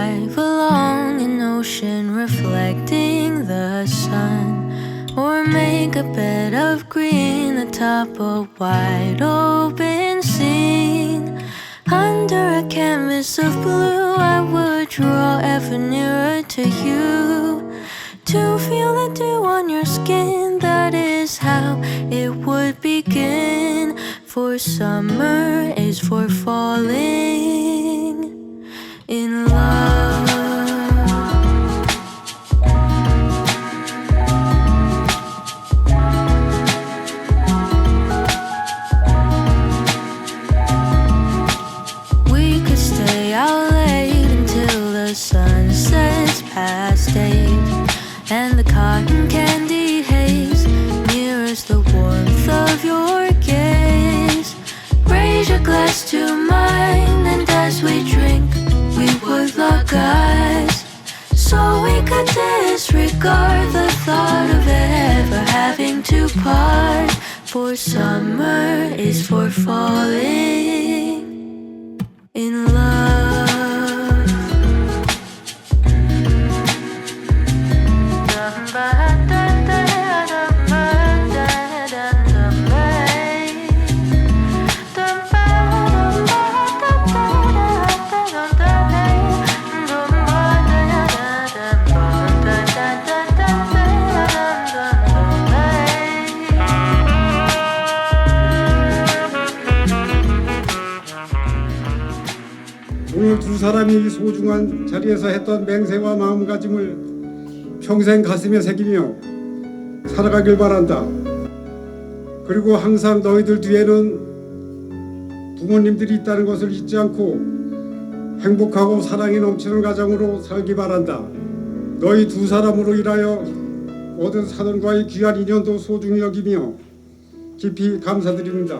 drive along an ocean reflecting the sun, or make a bed of green atop a wide open scene. Under a canvas of blue I would draw ever nearer to you, to feel the dew on your skin. That is how it would begin. For summer is for falling in love. We could stay out late until the sun sets past 8, and the cotton candy haze mirrors the warmth of your gaze. Raise your glass to mine, and as we drink we would lock eyes, so we could disregard the thought of ever having to part. For summer is for falling in love. 오늘 두 사람이 소중한 자리에서 했던 맹세와 마음가짐을 평생 가슴에 새기며 살아가길 바란다. 그리고 항상 너희들 뒤에는 부모님들이 있다는 것을 잊지 않고 행복하고 사랑이 넘치는 가정으로 살기 바란다. 너희 두 사람으로 인하여 얻은 사돈과의 귀한 인연도 소중히 여기며 깊이 감사드립니다.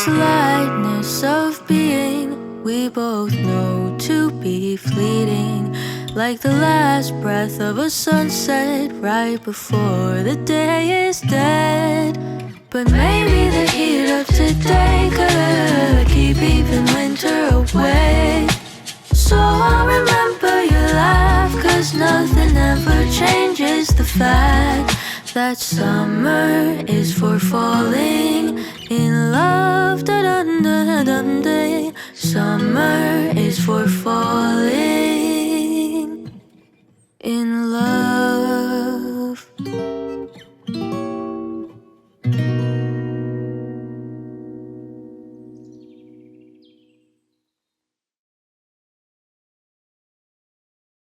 Lightness of being we both know to be fleeting, like the last breath of a sunset right before the day is dead. But maybe the heat of today could keep even winter away. So I'll remember your laugh, 'cause nothing ever changes the fact that summer is for falling in love. Da-dun-da-dun-day. Summer is for falling